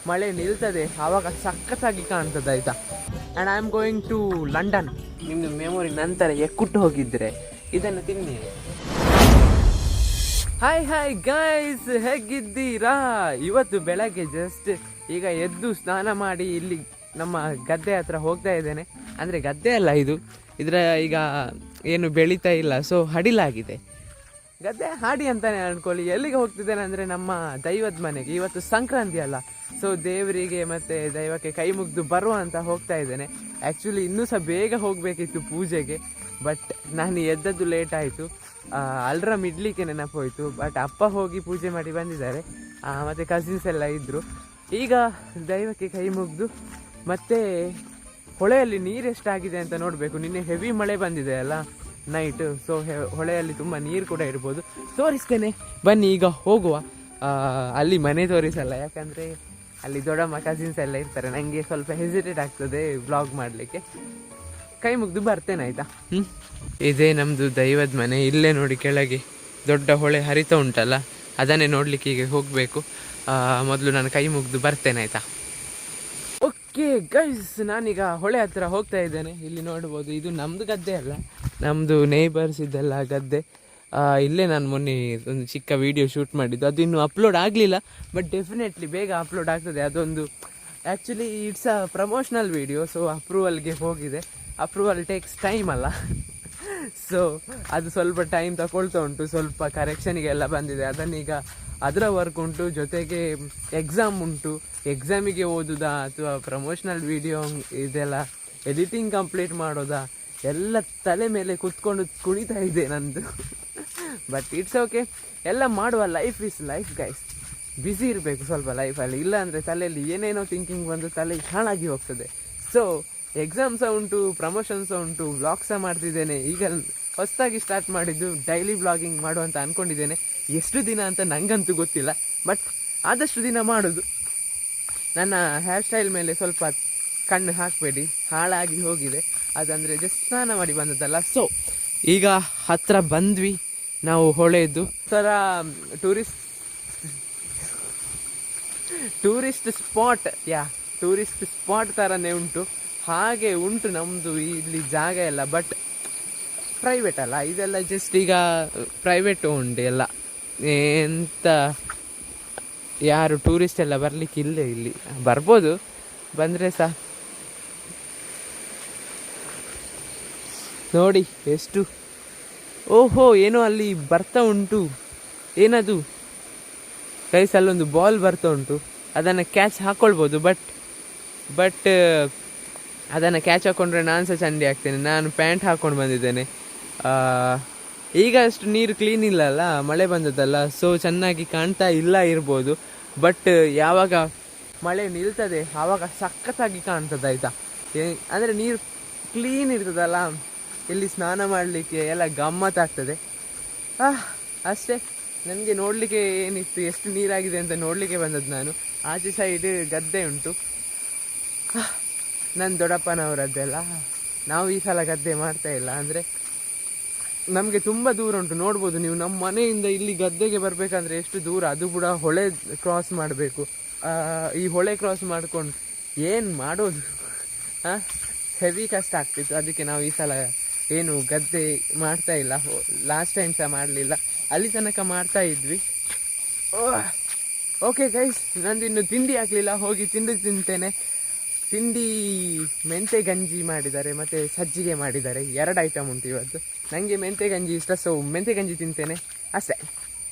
ಮಳೆ ನಿಲ್ತದೆ ಆವಾಗ ಸಖತ್ತಾಗಿ ಕಾಣ್ತದೆ ಆಯಿತಾ. And I am going to London. ನಿಮ್ಮದು ಮೆಮೊರಿ ನಂತರ ಎಕ್ಕುಟ್ಟು ಹೋಗಿದ್ದರೆ ಇದನ್ನು ತಿನ್ನಿ. ಹಾಯ್ ಗೈಸ್, ಹೇಗಿದ್ದೀರಾ? ಇವತ್ತು ಬೆಳಗ್ಗೆ ಜಸ್ಟ್ ಈಗ ಎದ್ದು ಸ್ನಾನ ಮಾಡಿ ಇಲ್ಲಿ ನಮ್ಮ ಗದ್ದೆ ಹತ್ರ ಹೋಗ್ತಾ ಇದ್ದೇನೆ. ಅಂದರೆ ಗದ್ದೆ ಅಲ್ಲ ಇದು, ಇದರ ಈಗ ಏನು ಬೆಳೀತಾ ಇಲ್ಲ, ಸೊ ಹಡಿಲಾಗಿದೆ. ಗದ್ದೆ ಹಾಡಿ ಅಂತಾನೆ ಅನ್ಕೊಳ್ಳಿ. ಎಲ್ಲಿಗೆ ಹೋಗ್ತಿದ್ದೇನೆ ಅಂದರೆ ನಮ್ಮ ದೈವದ ಮನೆಗೆ. ಇವತ್ತು ಸಂಕ್ರಾಂತಿ ಅಲ್ಲ, ಸೊ ದೇವರಿಗೆ ಮತ್ತು ದೈವಕ್ಕೆ ಕೈ ಮುಗಿದು ಬರುವ ಅಂತ ಹೋಗ್ತಾ ಇದ್ದೇನೆ. ಆ್ಯಕ್ಚುಲಿ ಇನ್ನೂ ಸಹ ಬೇಗ ಹೋಗಬೇಕಿತ್ತು ಪೂಜೆಗೆ, ಬಟ್ ನಾನು ಎದ್ದದ್ದು ಲೇಟ್ ಆಯಿತು. ಅಲ್ರಾಮ್ ಇಡ್ಲಿಕ್ಕೆ ನೆನಪೋಯ್ತು, ಬಟ್ ಅಪ್ಪ ಹೋಗಿ ಪೂಜೆ ಮಾಡಿ ಬಂದಿದ್ದಾರೆ. ಮತ್ತು ಕಸಿನ್ಸ್ ಎಲ್ಲ ಇದ್ದರು. ಈಗ ದೈವಕ್ಕೆ ಕೈ ಮುಗಿದು ಮತ್ತು ಹೊಳೆಯಲ್ಲಿ ನೀರು ಎಷ್ಟಾಗಿದೆ ಅಂತ ನೋಡಬೇಕು. ನಿನ್ನೆ ಹೆವಿ ಮಳೆ ಬಂದಿದೆ ಅಲ್ಲ ನೈಟ್, ಸೊ ಹೊಳೆಯಲ್ಲಿ ತುಂಬ ನೀರು ಕೂಡ ಇರ್ಬೋದು. ತೋರಿಸ್ತೇನೆ ಬನ್ನಿ, ಈಗ ಹೋಗುವ. ಅಲ್ಲಿ ಮನೆ ತೋರಿಸಲ್ಲ, ಯಾಕಂದರೆ ಅಲ್ಲಿ ದೊಡ್ಡಮ್ಮ ಕಸಿನ್ಸ್ ಎಲ್ಲ ಇರ್ತಾರೆ. ನನಗೆ ಸ್ವಲ್ಪ ಹೆಸಿಟೇಟ್ ಆಗ್ತದೆ ವ್ಲಾಗ್ ಮಾಡಲಿಕ್ಕೆ. ಕೈ ಮುಗಿದು ಬರ್ತೇನೆ ಆಯಿತಾ. ಇದೇ ನಮ್ಮದು ದೈವದ ಮನೆ. ಇಲ್ಲೇ ನೋಡಿ ಕೆಳಗೆ ದೊಡ್ಡ ಹೊಳೆ ಹರಿತಾ ಉಂಟಲ್ಲ, ಅದನ್ನೇ ನೋಡಲಿಕ್ಕೆ ಈಗ ಹೋಗಬೇಕು. ಮೊದಲು ನಾನು ಕೈ ಮುಗಿದು ಬರ್ತೇನೆ ಆಯಿತಾ. ಓಕೆ ಗೈಸ್, ನಾನೀಗ ಹೊಳೆ ಹತ್ತಿರ ಹೋಗ್ತಾ ಇದ್ದೇನೆ. ಇಲ್ಲಿ ನೋಡ್ಬೋದು, ಇದು ನಮ್ಮದು ಗದ್ದೆ ಅಲ್ಲ, ನಮ್ಮದು ನೇಬರ್ಸ್ ಇದೆಲ್ಲ ಗದ್ದೆ. ಇಲ್ಲೇ ನಾನು ಮೊನ್ನೆ ಒಂದು ಚಿಕ್ಕ ವಿಡಿಯೋ ಶೂಟ್ ಮಾಡಿದ್ದು, ಅದು ಇನ್ನೂ ಅಪ್ಲೋಡ್ ಆಗಲಿಲ್ಲ, ಬಟ್ ಡೆಫಿನೆಟ್ಲಿ ಬೇಗ ಅಪ್ಲೋಡ್ ಆಗ್ತದೆ. ಅದೊಂದು actually it's a promotional video, so ಅಪ್ರೂವಲ್ಗೆ ಹೋಗಿದೆ. ಅಪ್ರೂವಲ್ ಟೇಕ್ಸ್ ಟೈಮ್ ಅಲ್ಲ, ಸೊ ಅದು ಸ್ವಲ್ಪ ಟೈಮ್ ತಗೊಳ್ತಾ ಉಂಟು. ಸ್ವಲ್ಪ ಕರೆಕ್ಷನಿಗೆಲ್ಲ ಬಂದಿದೆ, ಅದನ್ನೀಗ ಅದರ ವರ್ಕ್ ಉಂಟು. ಜೊತೆಗೆ ಎಕ್ಸಾಮ್ ಉಂಟು, ಎಕ್ಸಾಮಿಗೆ ಓದೋದಾ ಅಥವಾ ಪ್ರಮೋಷನಲ್ ವಿಡಿಯೋ ಇದೆಲ್ಲ ಎಡಿಟಿಂಗ್ ಕಂಪ್ಲೀಟ್ ಮಾಡೋದಾ, ಎಲ್ಲ ತಲೆ ಮೇಲೆ ಕೂತ್ಕೊಂಡು ಕುಣಿತಾ ಇದೆ ನಂದು. ಬಟ್ ಇಟ್ಸ್ ಓಕೆ, ಎಲ್ಲ ಮಾಡುವ. Life is life guys. Busy ಇರಬೇಕು ಸ್ವಲ್ಪ ಲೈಫಲ್ಲಿ, ಇಲ್ಲ ಅಂದರೆ ತಲೆಯಲ್ಲಿ ಏನೇನೋ ಥಿಂಕಿಂಗ್ ಬಂದು ತಲೆ ಹಾಳಾಗಿ ಹೋಗ್ತದೆ. ಸೊ ಎಕ್ಸಾಮ್ ಸಹ ಉಂಟು, ಪ್ರಮೋಷನ್ ಸಹ ಉಂಟು, ವ್ಲಾಗ್ ಸಹ ಮಾಡ್ತಿದ್ದೇನೆ. ಈಗ ಹೊಸದಾಗಿ ಸ್ಟಾರ್ಟ್ ಮಾಡಿದ್ದು ಡೈಲಿ ವ್ಲಾಗಿಂಗ್ ಮಾಡುವಂತ ಅಂದ್ಕೊಂಡಿದ್ದೇನೆ. ಎಷ್ಟು ದಿನ ಅಂತ ನನಗಂತೂ ಗೊತ್ತಿಲ್ಲ, ಬಟ್ ಆದಷ್ಟು ದಿನ ಮಾಡೋದು. ನನ್ನ ಹೇರ್ ಸ್ಟೈಲ್ ಮೇಲೆ ಸ್ವಲ್ಪ ಕಣ್ಣು ಹಾಕಬೇಡಿ, ಹಾಳಾಗಿ ಹೋಗಿದೆ. ಅದಂದರೆ ಜಸ್ಟ್ ಸ್ನಾನ ಮಾಡಿ ಬಂದದ್ದಲ್ಲ. ಸೊ ಈಗ ಹತ್ರ ಬಂದ್ವಿ ನಾವು ಹೊಳೆದು. ಥರ ಟೂರಿಸ್ಟ್ ಸ್ಪಾಟ್, ಟೂರಿಸ್ಟ್ ಸ್ಪಾಟ್ ಥರನೇ ಉಂಟು. ಹಾಗೆ ಉಂಟು ನಮ್ಮದು ಇಲ್ಲಿ ಜಾಗ ಎಲ್ಲ, ಬಟ್ ಪ್ರೈವೇಟ್ ಅಲ್ಲ ಇದೆಲ್ಲ, ಜಸ್ಟ್ ಈಗ ಪ್ರೈವೇಟ್ ಉಂಟು ಎಲ್ಲ. ಎಂತ ಯಾರು ಟೂರಿಸ್ಟ್ ಎಲ್ಲ ಬರಲಿಕ್ಕೆ ಇಲ್ಲೇ, ಇಲ್ಲಿ ಬರ್ಬೋದು, ಬಂದರೆ ಸಹ ನೋಡಿ ಎಷ್ಟು. ಓಹೋ, ಏನೋ ಅಲ್ಲಿ ಬರ್ತಾ ಉಂಟು, ಏನದು ಗೈಸ್, ಅಲ್ಲೊಂದು ಬಾಲ್ ಬರ್ತಾ ಉಂಟು. ಅದನ್ನು ಕ್ಯಾಚ್ ಹಾಕ್ಕೊಳ್ಬೋದು, ಬಟ್ ಅದನ್ನು ಕ್ಯಾಚ್ ಹಾಕ್ಕೊಂಡ್ರೆ ನಾನು ಸಹ ಚಂಡಿ ಆಗ್ತೇನೆ. ನಾನು ಪ್ಯಾಂಟ್ ಹಾಕ್ಕೊಂಡು ಬಂದಿದ್ದೇನೆ. ಈಗ ಅಷ್ಟು ನೀರು ಕ್ಲೀನ್ ಇಲ್ಲ ಅಲ್ಲ, ಮಳೆ ಬಂದದ್ದಲ್ಲ, ಸೊ ಚೆನ್ನಾಗಿ ಕಾಣ್ತಾ ಇಲ್ಲ ಇರ್ಬೋದು. ಬಟ್ ಯಾವಾಗ ಮಳೆ ನಿಲ್ತದೆ ಆವಾಗ ಸಖತ್ತಾಗಿ ಕಾಣ್ತದೆ ಆಯಿತಾ. ಅಂದರೆ ನೀರು ಕ್ಲೀನ್ ಇರ್ತದಲ್ಲ, ಇಲ್ಲಿ ಸ್ನಾನ ಮಾಡಲಿಕ್ಕೆ ಎಲ್ಲ ಗಮ್ಮತ್ತಾಗ್ತದೆ. ಅಷ್ಟೇ, ನನಗೆ ನೋಡಲಿಕ್ಕೆ ಏನಿತ್ತು, ಎಷ್ಟು ನೀರಾಗಿದೆ ಅಂತ ನೋಡಲಿಕ್ಕೆ ಬಂದದ್ದು ನಾನು. ಆಚೆ ಸೈಡ್ ಗದ್ದೆ ಉಂಟು, ನನ್ನ ದೊಡ್ಡಪ್ಪನವರದ್ದೆಲ್ಲ. ನಾವು ಈ ಸಲ ಗದ್ದೆ ಮಾಡ್ತಾ ಇಲ್ಲ, ಅಂದರೆ ನಮಗೆ ತುಂಬ ದೂರ ಉಂಟು. ನೋಡ್ಬೋದು ನೀವು, ನಮ್ಮ ಮನೆಯಿಂದ ಇಲ್ಲಿ ಗದ್ದೆಗೆ ಬರಬೇಕಂದ್ರೆ ಎಷ್ಟು ದೂರ, ಅದು ಕೂಡ ಹೊಳೆ ಕ್ರಾಸ್ ಮಾಡಬೇಕು. ಈ ಹೊಳೆ ಕ್ರಾಸ್ ಮಾಡ್ಕೊಂಡು ಏನು ಮಾಡೋದು, ಹೆವಿ ಕಷ್ಟ ಆಗ್ತಿತ್ತು. ಅದಕ್ಕೆ ನಾವು ಈ ಸಲ ಏನು ಗದ್ದೆ ಮಾಡ್ತಾ ಇಲ್ಲ. ಲಾಸ್ಟ್ ಟೈಮ್ ಸಹ ಮಾಡಲಿಲ್ಲ, ಅಲ್ಲಿ ತನಕ ಮಾಡ್ತಾ ಇದ್ವಿ. ಓಕೆ ಗೈಸ್, ನಂದು ಇನ್ನು ತಿಂಡಿ ಆಗಲಿಲ್ಲ, ಹೋಗಿ ತಿಂತೇನೆ. ತಿಂಡಿ ಮೆಂತೆ ಗಂಜಿ ಮಾಡಿದ್ದಾರೆ ಮತ್ತು ಸಜ್ಜಿಗೆ ಮಾಡಿದ್ದಾರೆ, 2 ಐಟಮ್ ಉಂಟು ಇವತ್ತು. ನನಗೆ ಮೆಂತೆ ಗಂಜಿ ಇಷ್ಟ, ಸೊ ಮೆಂತೆ ಗಂಜಿ ತಿಂತೇನೆ ಅಷ್ಟೇ.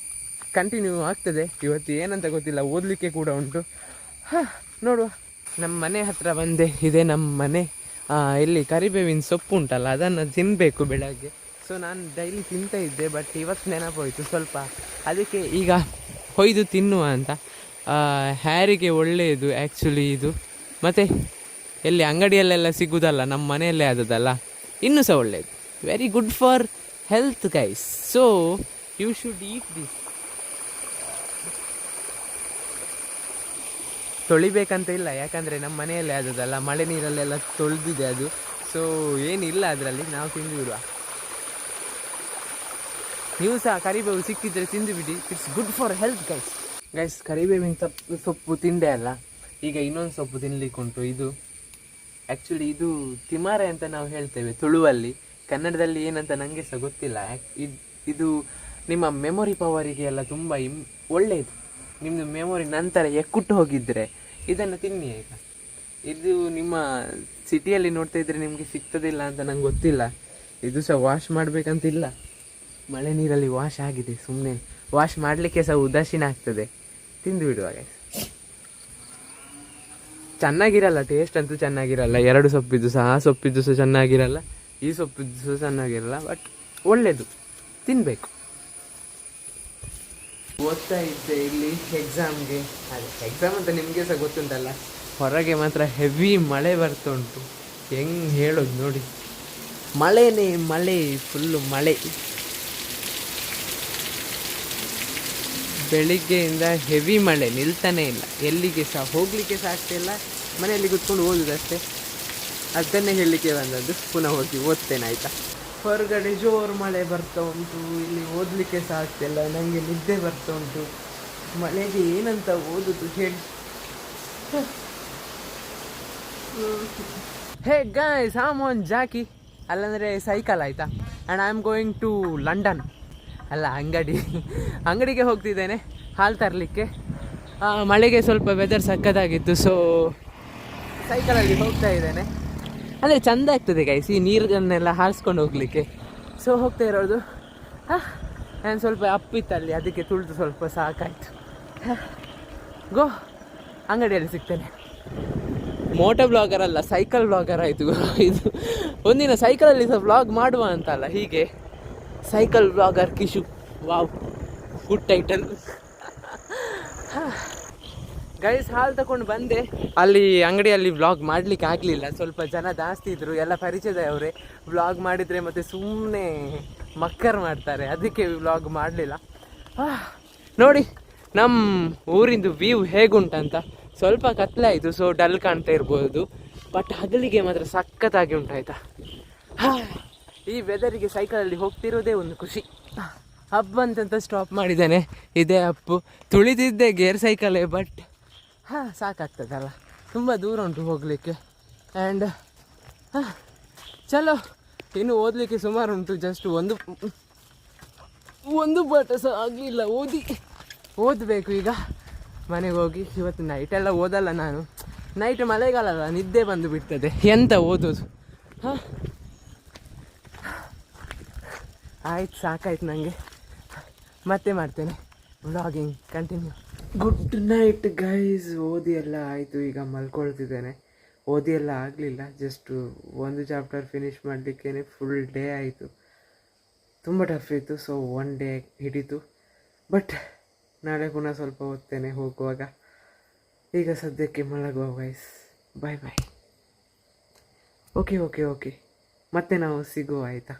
ಕಂಟಿನ್ಯೂ ಆಗ್ತದೆ ಇವತ್ತು, ಏನಂತ ಗೊತ್ತಿಲ್ಲ. ಓದಲಿಕ್ಕೆ ಕೂಡ ಉಂಟು, ನೋಡುವ. ನಮ್ಮ ಮನೆ ಹತ್ರ ಬಂದೆ, ಇದೆ ನಮ್ಮ ಮನೆ. ಇಲ್ಲಿ ಕರಿಬೇವಿನ ಸೊಪ್ಪು ಉಂಟಲ್ಲ, ಅದನ್ನು ತಿನ್ನಬೇಕು ಬೆಳಗ್ಗೆ. ಸೊ ನಾನು ಡೈಲಿ ತಿಂತಾ ಇದ್ದೆ, ಬಟ್ ಇವತ್ತು ನೆನಪೋಯಿತು ಸ್ವಲ್ಪ, ಅದಕ್ಕೆ ಈಗ ಹೊಯ್ದು ತಿನ್ನುವ ಅಂತ. ಹ್ಯಾರಿಗೆ ಒಳ್ಳೆಯದು ಆ್ಯಕ್ಚುಲಿ ಇದು. ಮತ್ತು ಎಲ್ಲಿ ಅಂಗಡಿಯಲ್ಲೆಲ್ಲ ಸಿಗೋದಲ್ಲ, ನಮ್ಮ ಮನೆಯಲ್ಲೇ ಆದದಲ್ಲ, ಇನ್ನೂ ಸಹ ಒಳ್ಳೆಯದು. Very good for health guys, so you should eat this. ತೊಳಿಬೇಕಂತ ಇಲ್ಲ, ಯಾಕಂದರೆ ನಮ್ಮ ಮನೆಯಲ್ಲೇ ಆದದಲ್ಲ, ಮಳೆ ನೀರಲ್ಲೆಲ್ಲ ತೊಳೆದಿದೆ ಅದು. ಸೊ ಏನಿಲ್ಲ ಅದರಲ್ಲಿ, ನಾವು ತಿಂದು ಬಿಡುವ. ನೀವು ಸಹ ಕರಿಬೇವು ಸಿಕ್ಕಿದ್ರೆ ತಿಂದು ಬಿಡಿ, it's good for health guys. ಕರಿಬೇವಿನ ಸೊಪ್ಪು ತಿಂಡೆ ಅಲ್ಲ, ಈಗ ಇನ್ನೊಂದು ಸೊಪ್ಪು ತಿನ್ಲಿಕ್ಕುಂಟು. ಇದು ಆ್ಯಕ್ಚುಲಿ ಇದು ತಿಮಾರೆ ಅಂತ ನಾವು ಹೇಳ್ತೇವೆ ತುಳುವಲ್ಲಿ. ಕನ್ನಡದಲ್ಲಿ ಏನಂತ ನನಗೆ ಸಹ ಗೊತ್ತಿಲ್ಲ. ಇದು ನಿಮ್ಮ ಮೆಮೊರಿ ಪವರಿಗೆ ಎಲ್ಲ ತುಂಬ ಒಳ್ಳೆಯದು. ನಿಮ್ಮದು ಮೆಮೊರಿ ನಂತರ ಎಕ್ಕುಟ್ಟು ಹೋಗಿದ್ದರೆ ಇದನ್ನು ತಿನ್ನಿ. ಈಗ ಇದು ನಿಮ್ಮ ಸಿಟಿಯಲ್ಲಿ ನೋಡ್ತಾ ಇದ್ದರೆ ನಿಮಗೆ ಸಿಗ್ತದಿಲ್ಲ ಅಂತ ನಂಗೆ ಗೊತ್ತಿಲ್ಲ. ಇದು ಸಹ ವಾಶ್ ಮಾಡಬೇಕಂತಿಲ್ಲ, ಮಳೆ ನೀರಲ್ಲಿ ವಾಶ್ ಆಗಿದೆ. ಸುಮ್ಮನೆ ವಾಶ್ ಮಾಡಲಿಕ್ಕೆ ಸಹ ಉದಾಸೀನ ಆಗ್ತದೆ. ತಿಂದು ಬಿಡುವಾಗ ಚೆನ್ನಾಗಿರಲ್ಲ, ಟೇಸ್ಟ್ ಅಂತೂ ಚೆನ್ನಾಗಿರಲ್ಲ. ಎರಡು ಸೊಪ್ಪಿದ್ದು ಸಹ, ಆ ಸೊಪ್ಪಿದ್ದು ಸಹ ಚೆನ್ನಾಗಿರಲ್ಲ, ಈ ಸೊಪ್ಪಿದ್ದು ಸಹ ಚೆನ್ನಾಗಿರಲ್ಲ. ಬಟ್ ಒಳ್ಳೆಯದು, ತಿನ್ನಬೇಕು. ಓದ್ತಾ ಇದ್ದೆ ಇಲ್ಲಿ ಎಕ್ಸಾಮ್ಗೆ. ಅದೇ ಎಕ್ಸಾಮ್ ಅಂತ ನಿಮಗೆ ಸಹ ಗೊತ್ತುಂಟಲ್ಲ. ಹೊರಗೆ ಮಾತ್ರ ಹೆವಿ ಮಳೆ ಬರ್ತಾ ಉಂಟು. ಹೆಂಗೆ ಹೇಳೋದು ನೋಡಿ, ಮಳೆನೇ ಮಳೆ, ಫುಲ್ಲು ಮಳೆ. ಬೆಳಿಗ್ಗೆಯಿಂದ ಹೆವಿ ಮಳೆ, ನಿಲ್ತಾನೆ ಇಲ್ಲ. ಎಲ್ಲಿಗೆ ಸಹ ಹೋಗಲಿಕ್ಕೆ ಸಹ ಆಗ್ತಿಲ್ಲ. ಮನೆಯಲ್ಲಿ ಕೂತ್ಕೊಂಡು ಓದೋದಷ್ಟೇ. ಅದನ್ನೇ ಹೇಳಲಿಕ್ಕೆ ಬಂದದ್ದು. ಪುನಃ ಹೋಗಿ ಓದ್ತೇನೆ, ಆಯಿತಾ. ಹೊರಗಡೆ ಜೋರು ಮಳೆ ಬರ್ತಾ ಉಂಟು. ಇಲ್ಲಿ ಓದಲಿಕ್ಕೆ ಸಹ ಆಗ್ತಿಲ್ಲ, ನನಗೆ ನಿದ್ದೆ ಬರ್ತಾ ಉಂಟು. ಮಳೆಗೆ ಏನಂತ ಓದೋದು ಹೇಳಿ. Hey guys, I am on jockey, ಅಲ್ಲಂದರೆ ಸೈಕಲ್, ಆಯಿತಾ. And I am going to London. ಅಲ್ಲ, ಅಂಗಡಿಗೆ ಹೋಗ್ತಿದ್ದೇನೆ ಹಾಲು ತರಲಿಕ್ಕೆ. ಮಳೆಗೆ ಸ್ವಲ್ಪ ವೆದರ್ ಸಕ್ಕತ್ತಾಗಿತ್ತು, ಸೊ ಸೈಕಲಲ್ಲಿ ಹೋಗ್ತಾ ಇದ್ದೇನೆ. ಅಂದರೆ ಚೆಂದ ಆಗ್ತದೆ ಗೈಸ್ ಈ ನೀರನ್ನೆಲ್ಲ ಹಾರಿಸ್ಕೊಂಡು ಹೋಗಲಿಕ್ಕೆ. ಸೊ ಹೋಗ್ತಾ ಇರೋದು. ನಾನು ಸ್ವಲ್ಪ ಅಪ್ಪಿತ್ತಲ್ಲಿ, ಅದಕ್ಕೆ ತುಳಿದು ಸ್ವಲ್ಪ ಸಾಕಾಯಿತು. ಗೋ, ಅಂಗಡಿಯಲ್ಲಿ ಸಿಗ್ತೇನೆ. ಮೋಟೋ ಬ್ಲಾಗರ್ ಅಲ್ಲ, ಸೈಕಲ್ ಬ್ಲಾಗರ್ ಆಯಿತು ಇದು. ಒಂದಿನ ಸೈಕಲಲ್ಲಿ ಸಹ ಬ್ಲಾಗ್ ಮಾಡುವ ಅಂತಲ್ಲ, ಹೀಗೆ cycle blogger Kishu. Wow, good title. Guys, ಹಾಲು ತಗೊಂಡು ಬಂದೆ. ಅಲ್ಲಿ ಅಂಗಡಿಯಲ್ಲಿ ವ್ಲಾಗ್ ಮಾಡಲಿಕ್ಕೆ ಆಗಲಿಲ್ಲ, ಸ್ವಲ್ಪ ಜನ ಜಾಸ್ತಿ ಇದ್ದರು, ಎಲ್ಲ ಪರಿಚಯದವರೇ. ವ್ಲಾಗ್ ಮಾಡಿದರೆ ಮತ್ತು ಸುಮ್ಮನೆ ಮಕ್ಕರ್ ಮಾಡ್ತಾರೆ, ಅದಕ್ಕೆ ವ್ಲಾಗ್ ಮಾಡಲಿಲ್ಲ. ನೋಡಿ ನಮ್ಮ ಊರಿಂದು ವ್ಯೂ ಹೇಗುಂಟಂತ. ಸ್ವಲ್ಪ ಕತ್ಲೆ ಆಯಿತು, ಸೊ ಡಲ್ ಕಾಣ್ತಾ ಇರ್ಬೋದು. ಬಟ್ ಹಗಲಿಗೆ ಮಾತ್ರ ಸಖತ್ತಾಗಿ ಉಂಟಾಯ್ತಾ. ಈ ವೆದರಿಗೆ ಸೈಕಲಲ್ಲಿ ಹೋಗ್ತಿರೋದೇ ಒಂದು ಖುಷಿ. ಹಬ್ಬ ಅಂತಂತ ಸ್ಟಾಪ್ ಮಾಡಿದ್ದೇನೆ, ಇದೇ ಅಪ್ಪು. ತುಳಿದಿದ್ದೆ ಗೇರ್ ಸೈಕಲೇ, ಬಟ್ ಸಾಕಾಗ್ತದಲ್ಲ, ತುಂಬ ದೂರ ಉಂಟು ಹೋಗಲಿಕ್ಕೆ. ಆ್ಯಂಡ್ ಚಲೋ, ಇನ್ನು ಓದಲಿಕ್ಕೆ ಸುಮಾರು ಉಂಟು. ಜಸ್ಟ್ ಒಂದು ಪಾಠ ಸಹ ಆಗಲಿಲ್ಲ ಓದಬೇಕು ಈಗ ಮನೆಗೆ ಹೋಗಿ. ಇವತ್ತು ನೈಟೆಲ್ಲ ಓದಲ್ಲ ನಾನು, ನೈಟ್ ಮಳೆಗಾಲ ಅಲ್ಲ, ನಿದ್ದೆ ಬಂದು ಬಿಡ್ತದೆ, ಎಂತ ಓದೋದು. ಆಯ್ತು, ಸಾಕಾಯ್ತು ನನಗೆ. ಮತ್ತೆ ಮಾಡ್ತೇನೆ vlogging continue. Good night guys. ಓದಿ ಎಲ್ಲ ಆಯಿತು, ಈಗ ಮಲ್ಕೊಳ್ತಿದ್ದೇನೆ. ಓದಿ ಎಲ್ಲ ಆಗಲಿಲ್ಲ, ಜಸ್ಟು ಒಂದು ಚಾಪ್ಟರ್ ಫಿನಿಷ್ ಮಾಡಲಿಕ್ಕೇ ಫುಲ್ ಡೇ ಆಯಿತು. ತುಂಬ ಟಫ್ ಇತ್ತು, ಸೊ ಒನ್ ಡೇ ಹಿಡಿತು. ಬಟ್ ನಾಳೆ ಪುನಃ ಸ್ವಲ್ಪ ಓದ್ತೇನೆ ಹೋಗುವಾಗ. ಈಗ ಸದ್ಯಕ್ಕೆ ಮಲಗುವ ಗೈಸ್. ಬಾಯ್ ಬಾಯ್. ಓಕೆ, ಮತ್ತೆ ನಾವು ಸಿಗುವ, ಆಯಿತಾ.